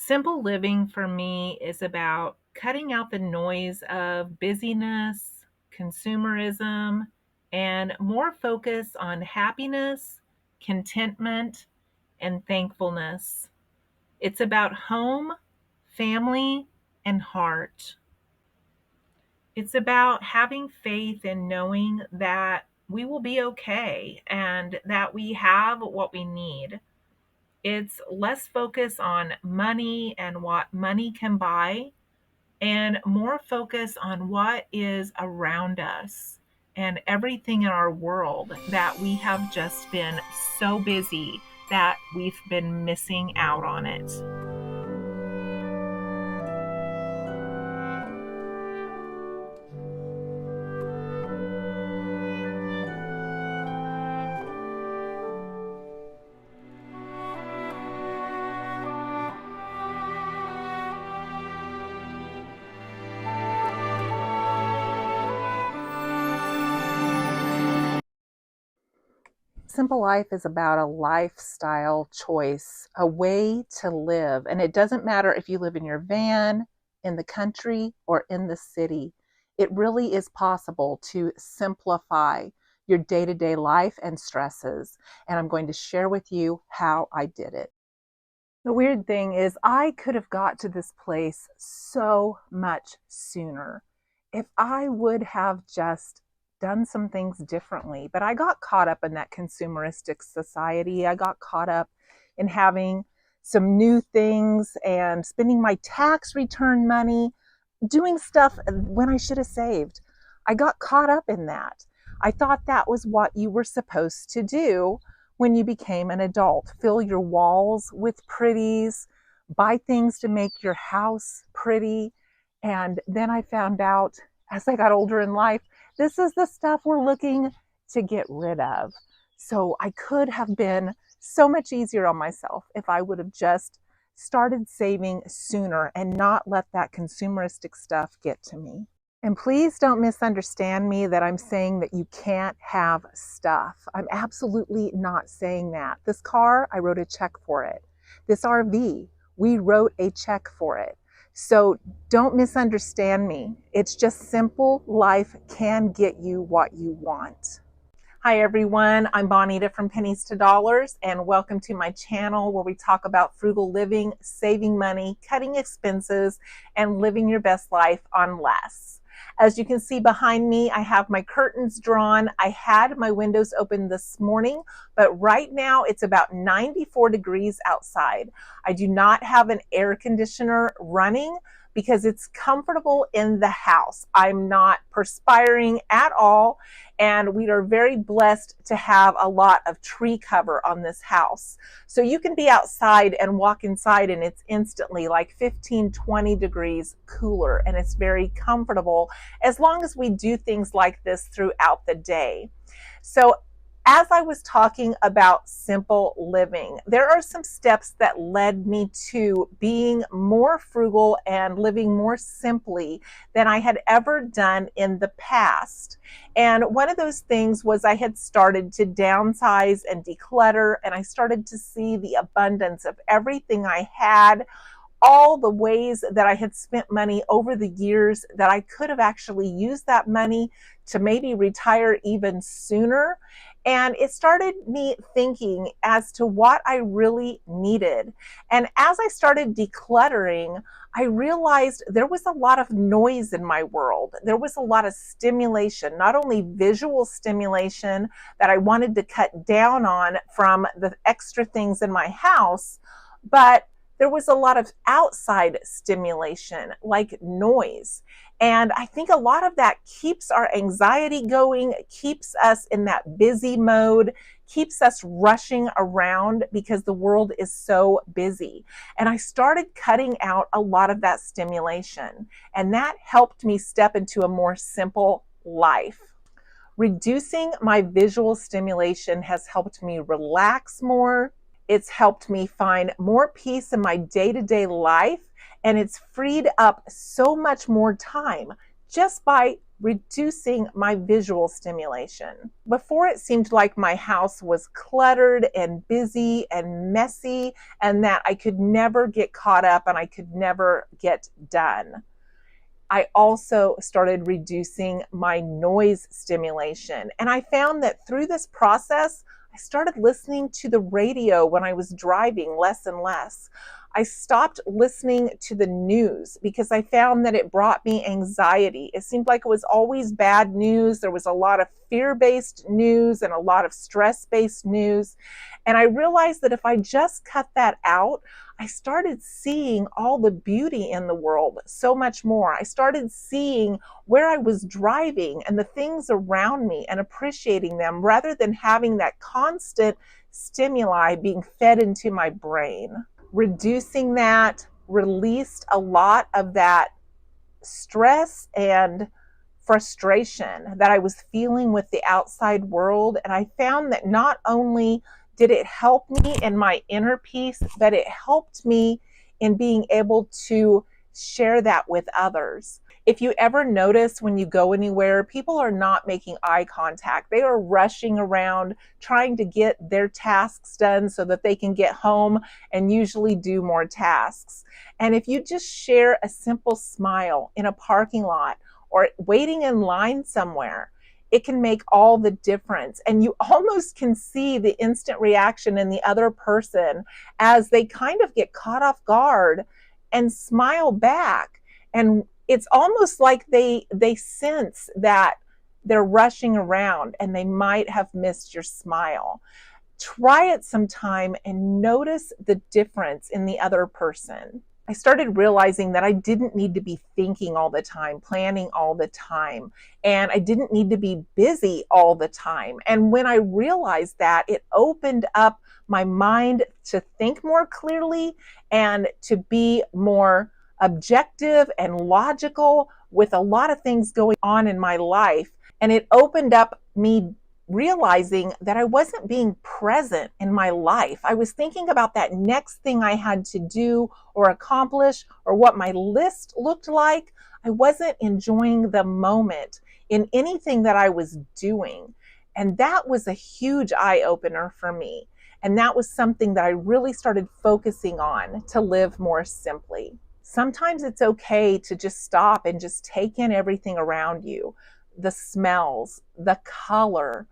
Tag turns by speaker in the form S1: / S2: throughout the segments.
S1: Simple living for me is about cutting out the noise of busyness, consumerism, and more focus on happiness, contentment, and thankfulness. It's about home, family, and heart. It's about having faith and knowing that we will be okay and that we have what we need. It's less focus on money and what money can buy and more focus on what is around us and everything in our world that we have just been so busy that we've been missing out on it.
S2: Simple life is about a lifestyle choice, a way to live. And it doesn't matter if you live in your van, in the country, or in the city. It really is possible to simplify your day-to-day life and stresses. And I'm going to share with you how I did it. The weird thing is I could have got to this place so much sooner if I would have just done some things differently. But I got caught up in that consumeristic society. I got caught up in having some new things and spending my tax return money, doing stuff when I should have saved. I got caught up in that. I thought that was what you were supposed to do when you became an adult. Fill your walls with pretties, buy things to make your house pretty. And then I found out as I got older in life, this is the stuff we're looking to get rid of. So I could have been so much easier on myself if I would have just started saving sooner and not let that consumeristic stuff get to me. And please don't misunderstand me that I'm saying that you can't have stuff. I'm absolutely not saying that. This car, I wrote a check for it. This RV, we wrote a check for it. So don't misunderstand me. It's just simple life can get you what you want. Hi everyone, I'm Bonita from Pennies to Dollars, and welcome to my channel where we talk about frugal living, saving money, cutting expenses, and living your best life on less. As you can see behind me, I have my curtains drawn. I had my windows open this morning, but right now it's about 94 degrees outside. I do not have an air conditioner running because it's comfortable in the house. I'm not perspiring at all, and we are very blessed to have a lot of tree cover on this house. So you can be outside and walk inside and it's instantly like 15, 20 degrees cooler, and it's very comfortable as long as we do things like this throughout the day. So as I was talking about simple living, there are some steps that led me to being more frugal and living more simply than I had ever done in the past. And one of those things was I had started to downsize and declutter, and I started to see the abundance of everything I had, all the ways that I had spent money over the years that I could have actually used that money to maybe retire even sooner. And it started me thinking as to what I really needed. And as I started decluttering, I realized there was a lot of noise in my world. There was a lot of stimulation, not only visual stimulation that I wanted to cut down on from the extra things in my house, but there was a lot of outside stimulation like noise. And I think a lot of that keeps our anxiety going, keeps us in that busy mode, keeps us rushing around because the world is so busy. And I started cutting out a lot of that stimulation, and that helped me step into a more simple life. Reducing my visual stimulation has helped me relax more. It's helped me find more peace in my day-to-day life, and it's freed up so much more time just by reducing my visual stimulation. Before, it seemed like my house was cluttered and busy and messy, and that I could never get caught up and I could never get done. I also started reducing my noise stimulation. And I found that through this process, I started listening to the radio when I was driving less and less. I stopped listening to the news because I found that it brought me anxiety. It seemed like it was always bad news. There was a lot of fear-based news and a lot of stress-based news. And I realized that if I just cut that out, I started seeing all the beauty in the world so much more. I started seeing where I was driving and the things around me and appreciating them rather than having that constant stimuli being fed into my brain. Reducing that released a lot of that stress and frustration that I was feeling with the outside world. And I found that not only did it help me in my inner peace, but it helped me in being able to share that with others. If you ever notice when you go anywhere, people are not making eye contact. They are rushing around trying to get their tasks done so that they can get home and usually do more tasks. And if you just share a simple smile in a parking lot or waiting in line somewhere, it can make all the difference. And you almost can see the instant reaction in the other person as they kind of get caught off guard and smile back. And it's almost like they sense that they're rushing around and they might have missed your smile. Try it sometime and notice the difference in the other person. I started realizing that I didn't need to be thinking all the time, planning all the time, and I didn't need to be busy all the time. And when I realized that, it opened up my mind to think more clearly and to be more objective and logical with a lot of things going on in my life. And it opened up me realizing that I wasn't being present in my life. I was thinking about that next thing I had to do or accomplish or what my list looked like. I wasn't enjoying the moment in anything that I was doing. And that was a huge eye opener for me. And that was something that I really started focusing on to live more simply. Sometimes it's okay to just stop and just take in everything around you. The smells, the color,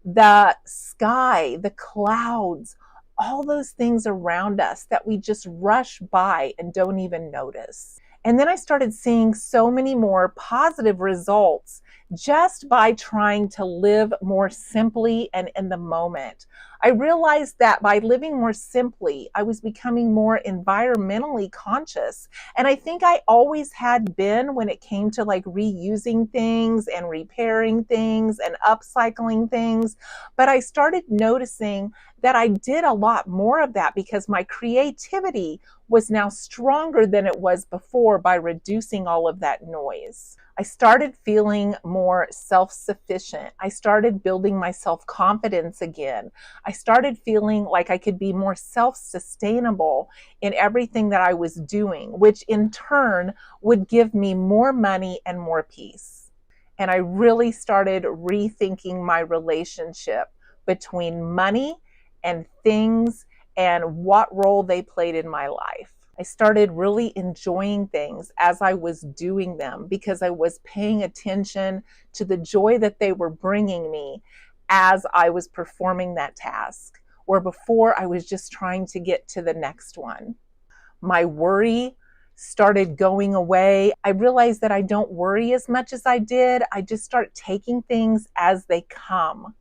S2: the sky, the clouds, all those things around us that we just rush by and don't even notice. And then I started seeing so many more positive results just by trying to live more simply and in the moment. I realized that by living more simply, I was becoming more environmentally conscious. And I think I always had been when it came to like reusing things and repairing things and upcycling things. But I started noticing that I did a lot more of that because my creativity was now stronger than it was before by reducing all of that noise. I started feeling more self-sufficient. I started building my self-confidence again. I started feeling like I could be more self-sustainable in everything that I was doing, which in turn would give me more money and more peace. And I really started rethinking my relationship between money and things and what role they played in my life. I started really enjoying things as I was doing them because I was paying attention to the joy that they were bringing me as I was performing that task, where before I was just trying to get to the next one. My worry started going away. I realized that I don't worry as much as I did. I just start taking things as they come.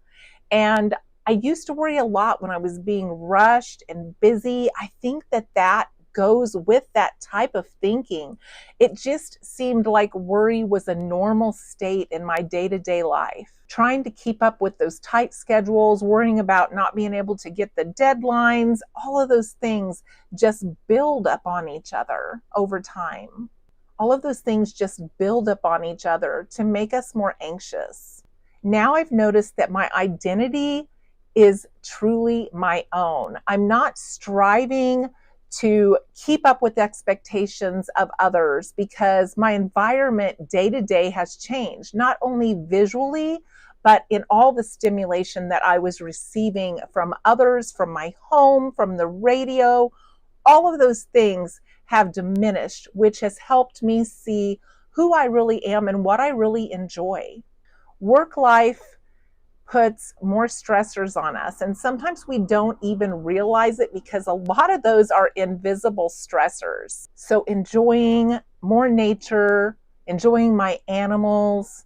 S2: And I used to worry a lot when I was being rushed and busy. I think that goes with that type of thinking. It just seemed like worry was a normal state in my day-to-day life. Trying to keep up with those tight schedules, worrying about not being able to get the deadlines, all of those things just build up on each other over time. All of those things just build up on each other to make us more anxious. Now I've noticed that my identity is truly my own. I'm not striving to keep up with expectations of others because my environment day to day has changed, not only visually, but in all the stimulation that I was receiving from others, from my home, from the radio. All of those things have diminished, which has helped me see who I really am and what I really enjoy. Work life puts more stressors on us, and sometimes we don't even realize it because a lot of those are invisible stressors. So, enjoying more nature, enjoying my animals,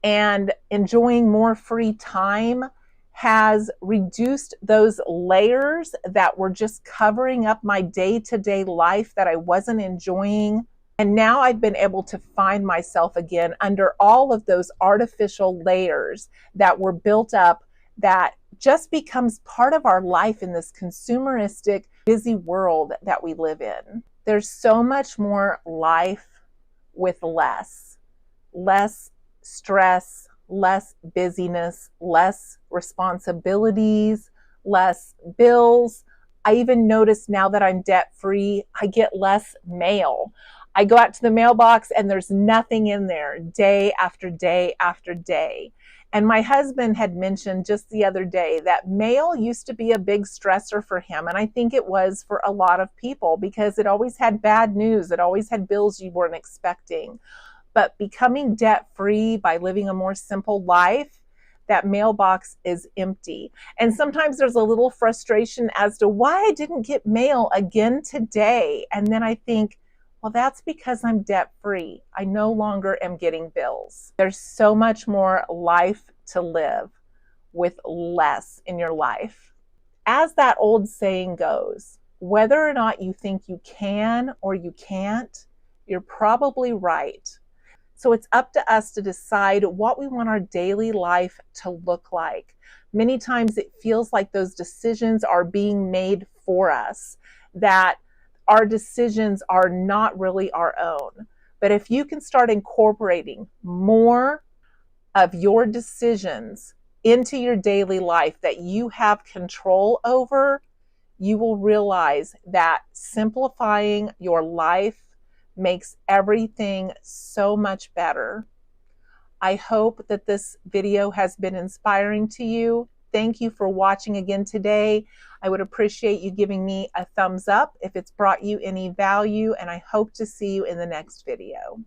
S2: and enjoying more free time has reduced those layers that were just covering up my day to day life that I wasn't enjoying. And now I've been able to find myself again under all of those artificial layers that were built up that just becomes part of our life in this consumeristic, busy world that we live in. There's so much more life with less stress, less busyness, less responsibilities, less bills. I even notice now that I'm debt free, I get less mail. I go out to the mailbox and there's nothing in there day after day after day. And my husband had mentioned just the other day that mail used to be a big stressor for him. And I think it was for a lot of people because it always had bad news. It always had bills you weren't expecting. But becoming debt free by living a more simple life, that mailbox is empty. And sometimes there's a little frustration as to why I didn't get mail again today. And then I think, well, that's because I'm debt free. I no longer am getting bills. There's so much more life to live with less in your life. As that old saying goes, whether or not you think you can or you can't, you're probably right. So it's up to us to decide what we want our daily life to look like. Many times it feels like those decisions are being made for us, that our decisions are not really our own. But if you can start incorporating more of your decisions into your daily life that you have control over, you will realize that simplifying your life makes everything so much better. I hope that this video has been inspiring to you. Thank you for watching again today. I would appreciate you giving me a thumbs up if it's brought you any value, and I hope to see you in the next video.